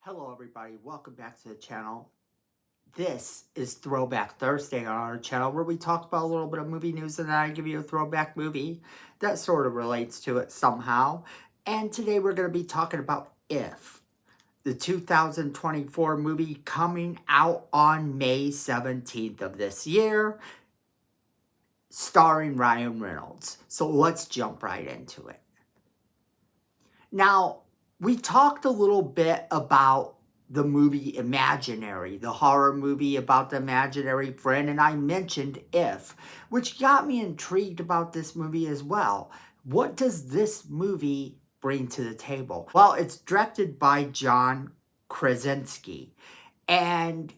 Hello everybody, welcome back to the channel. This is Throwback Thursday on our channel where we talk about a little bit of movie news and then I give you a throwback movie that sort of relates to it somehow. And today we're going to be talking about If, the 2024 movie coming out on May 17th of this year, starring Ryan Reynolds. So let's jump right into it. Now, we talked a little bit about the movie Imaginary, the horror movie about the imaginary friend, and I mentioned If, which got me intrigued about this movie as well. What does this movie bring to the table? Well, it's directed by John Krasinski, and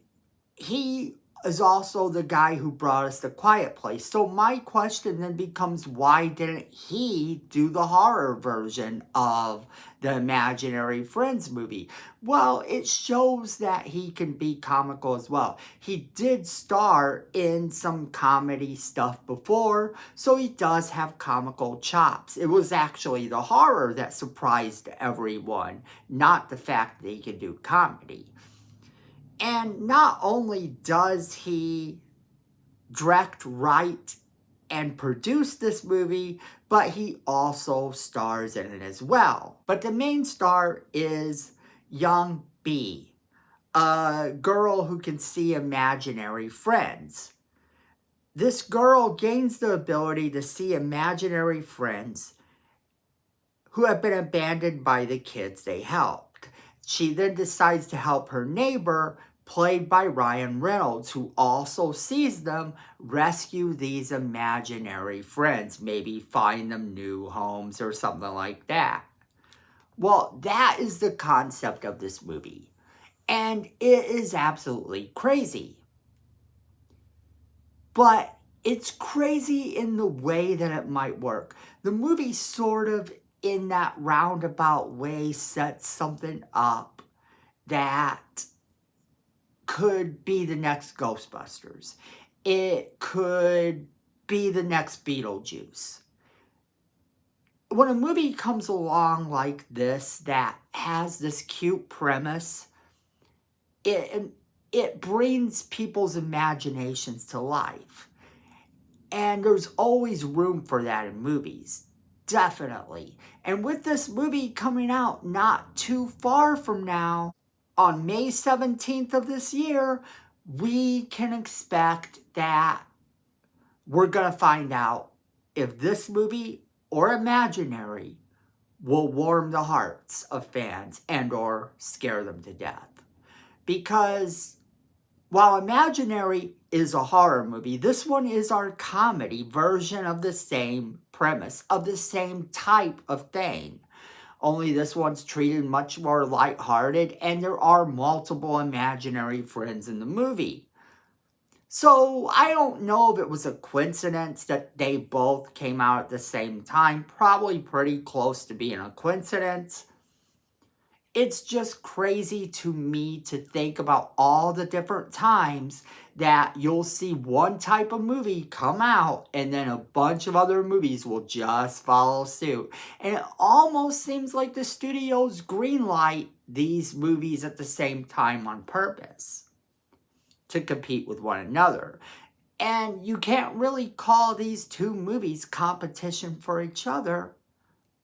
he is also the guy who brought us The Quiet Place. So my question then becomes, why didn't he do the horror version of the Imaginary Friends movie? Well, it shows that he can be comical as well. He did star in some comedy stuff before, so he does have comical chops. It was actually the horror that surprised everyone, not the fact that he could do comedy. And not only does he direct, write, and produce this movie, but he also stars in it as well. But the main star is young Bee, a girl who can see imaginary friends. This girl gains the ability to see imaginary friends who have been abandoned by the kids they helped. She then decides to help her neighbor, played by Ryan Reynolds, who also sees them, rescue these imaginary friends, maybe find them new homes or something like that. Well, that is the concept of this movie, and it is absolutely crazy. But it's crazy in the way that it might work. The movie sort of, in that roundabout way, sets something up that could be the next Ghostbusters. It could be the next Beetlejuice. When a movie comes along like this that has this cute premise, it brings people's imaginations to life. And there's always room for that in movies. Definitely. And with this movie coming out not too far from now, on May 17th of this year, we can expect that we're going to find out if this movie or Imaginary will warm the hearts of fans and or scare them to death. Because while Imaginary is a horror movie, this one is our comedy version of the same premise, of the same type of thing. Only this one's treated much more lighthearted, and there are multiple imaginary friends in the movie. So I don't know if it was a coincidence that they both came out at the same time. Probably pretty close to being a coincidence. It's just crazy to me to think about all the different times that you'll see one type of movie come out and then a bunch of other movies will just follow suit. And it almost seems like the studios greenlight these movies at the same time on purpose to compete with one another. And you can't really call these two movies competition for each other.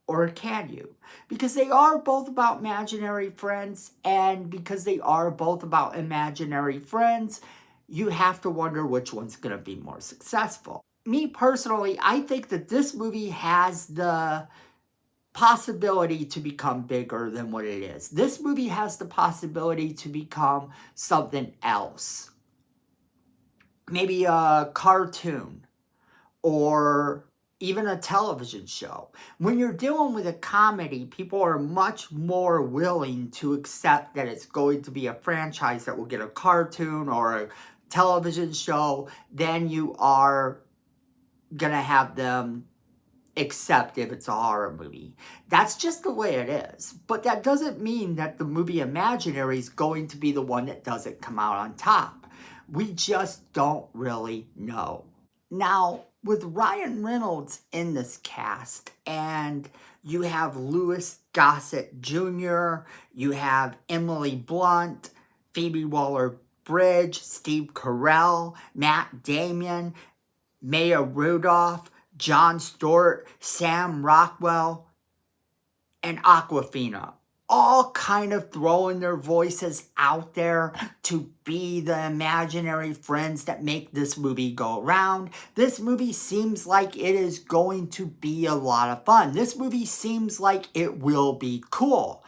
Or can you? Because they are both about imaginary friends, and because they are both about imaginary friends, you have to wonder which one's going to be more successful. Me personally, I think that this movie has the possibility to become bigger than what it is. This movie has the possibility to become something else. Maybe a cartoon or even a television show. When you're dealing with a comedy, people are much more willing to accept that it's going to be a franchise that will get a cartoon or a television show than you are gonna have them accept if it's a horror movie. That's just the way it is. But that doesn't mean that the movie Imaginary is going to be the one that doesn't come out on top. We just don't really know. Now, with Ryan Reynolds in this cast and You have Louis Gossett Jr., you have Emily Blunt, Phoebe Waller-Bridge, Steve Carell, Matt Damon, Maya Rudolph, Jon Stewart, Sam Rockwell, and Awkwafina, all kind of throwing their voices out there to be the imaginary friends that make this movie go around. This movie seems like it is going to be a lot of fun. This movie seems like it will be cool.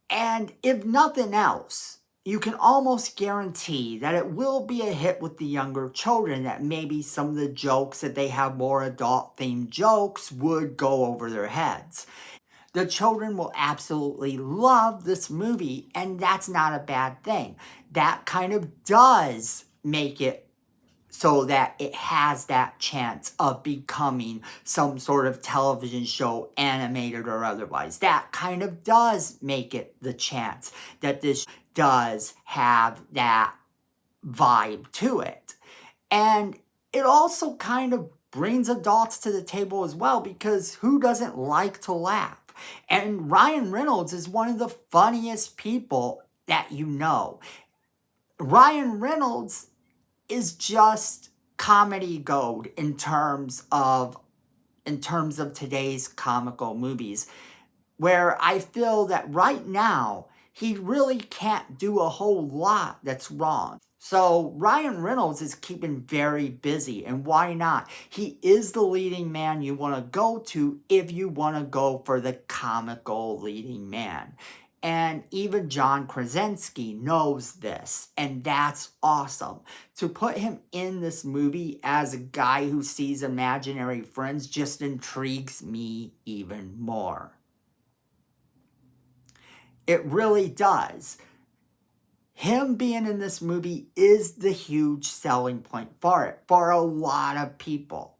And if nothing else, you can almost guarantee that it will be a hit with the younger children, that maybe some of the jokes, that they have more adult-themed jokes, would go over their heads. The children will absolutely love this movie, and that's not a bad thing. That kind of does make it so that it has that chance of becoming some sort of television show, animated or otherwise. That kind of does make it the chance that this does have that vibe to it. And it also kind of brings adults to the table as well, because who doesn't like to laugh? And Ryan Reynolds is one of the funniest people that you know. Ryan Reynolds is just comedy gold in terms of today's comical movies, where I feel that right now he really can't do a whole lot that's wrong. So Ryan Reynolds is keeping very busy, and why not? He is the leading man you want to go to if you want to go for the comical leading man. And even John Krasinski knows this, and that's awesome. To put him in this movie as a guy who sees imaginary friends just intrigues me even more. It really does. Him being in this movie is the huge selling point for it, for a lot of people.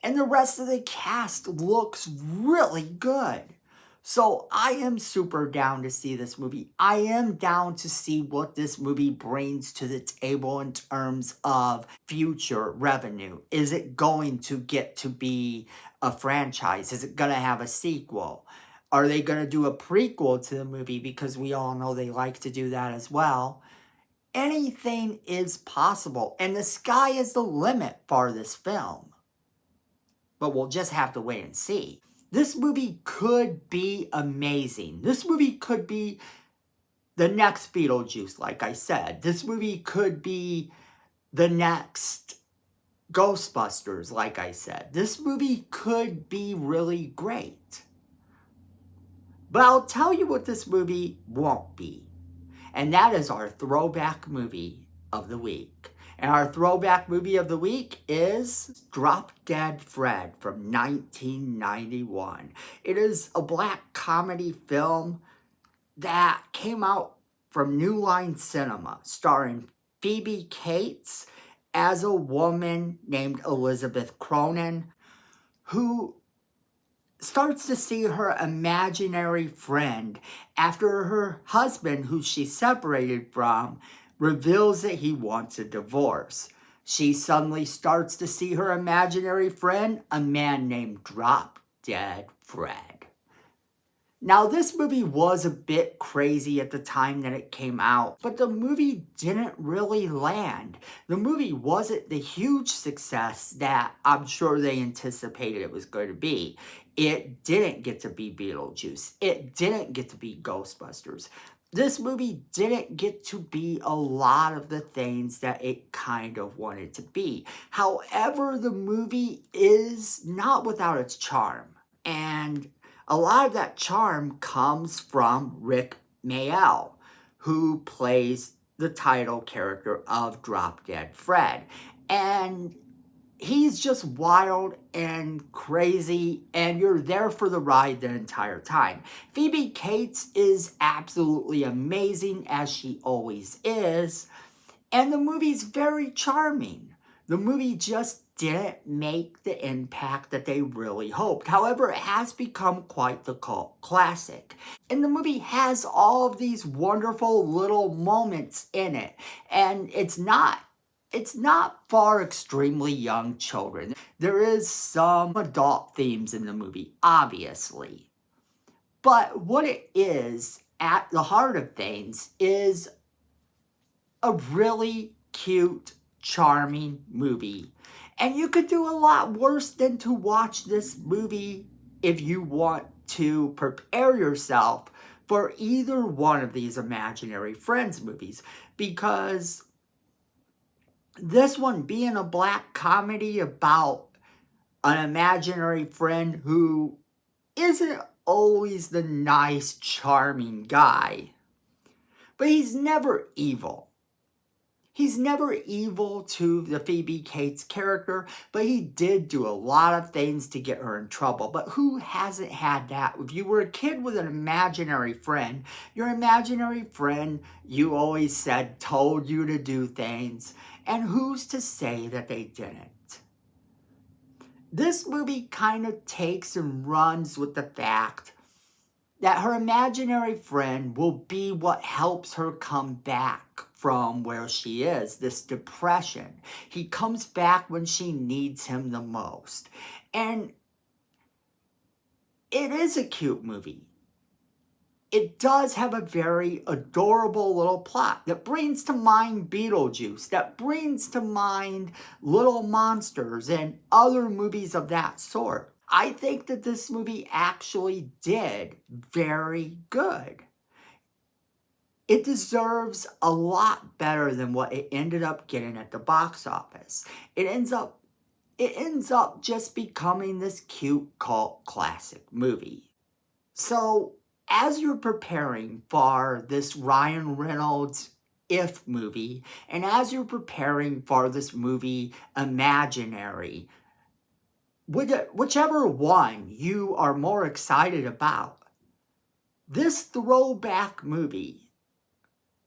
And the rest of the cast looks really good. So I am super down to see this movie. I am down to see what this movie brings to the table in terms of future revenue. Is it going to get to be a franchise? Is it going to have a sequel? Are they going to do a prequel to the movie? Because we all know they like to do that as well. Anything is possible. And the sky is the limit for this film. But we'll just have to wait and see. This movie could be amazing. This movie could be the next Beetlejuice, like I said. This movie could be the next Ghostbusters, like I said. This movie could be really great. But I'll tell you what this movie won't be. And that is our throwback movie of the week. And our throwback movie of the week is Drop Dead Fred from 1991. It is a black comedy film that came out from New Line Cinema, starring Phoebe Cates as a woman named Elizabeth Cronin, who starts to see her imaginary friend after her husband, who she separated from, reveals that he wants a divorce. She suddenly starts to see her imaginary friend, a man named Drop Dead Fred. Now, this movie was a bit crazy at the time that it came out, but the movie didn't really land. The movie wasn't the huge success that I'm sure they anticipated it was going to be. It didn't get to be Beetlejuice. It didn't get to be Ghostbusters. This movie didn't get to be a lot of the things that it kind of wanted to be. However, the movie is not without its charm. And a lot of that charm comes from Rik Mayall, who plays the title character of Drop Dead Fred. And he's just wild and crazy, and you're there for the ride the entire time. Phoebe Cates is absolutely amazing, as she always is, and the movie's very charming. The movie just didn't make the impact that they really hoped. However, it has become quite the cult classic. And the movie has all of these wonderful little moments in it. And it's not It's not for extremely young children. There is some adult themes in the movie, obviously. But what it is, at the heart of things, is a really cute, charming movie. And you could do a lot worse than to watch this movie if you want to prepare yourself for either one of these Imaginary Friends movies. Because this one being a black comedy about an imaginary friend who isn't always the nice, charming guy, but he's never evil. He's never evil to the Phoebe Cates character, but he did do a lot of things to get her in trouble. But who hasn't had that? If you were a kid with an imaginary friend, your imaginary friend, you always said, told you to do things. And who's to say that they didn't? This movie kind of takes and runs with the fact that her imaginary friend will be what helps her come back from where she is, this depression. He comes back when she needs him the most. And it is a cute movie. It does have a very adorable little plot that brings to mind Beetlejuice, that brings to mind Little Monsters and other movies of that sort. I think that this movie actually did very good. It deserves a lot better than what it ended up getting at the box office. It ends up just becoming this cute cult classic movie. So, as you're preparing for this Ryan Reynolds If movie, and as you're preparing for this movie Imaginary, whichever one you are more excited about, this throwback movie,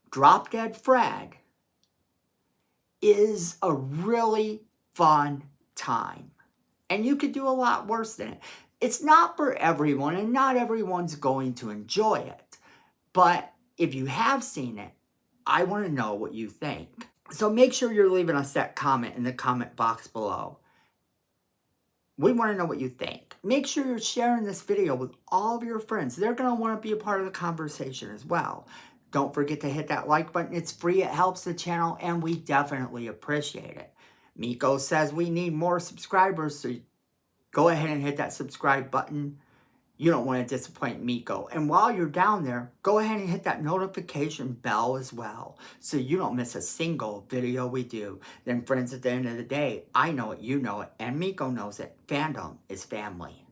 Drop Dead Fred, is a really fun time. And you could do a lot worse than it. It's not for everyone, and not everyone's going to enjoy it. But if you have seen it, I want to know what you think. So make sure you're leaving us that comment in the comment box below. We want to know what you think. Make sure you're sharing this video with all of your friends. They're going to want to be a part of the conversation as well. Don't forget to hit that like button. It's free, it helps the channel, and we definitely appreciate it. Miko says we need more subscribers, so go ahead and hit that subscribe button. You don't want to disappoint Miko. And while you're down there, go ahead and hit that notification bell as well, so you don't miss a single video we do. Then friends, at the end of the day, I know it, you know it, and Miko knows it. Fandom is family.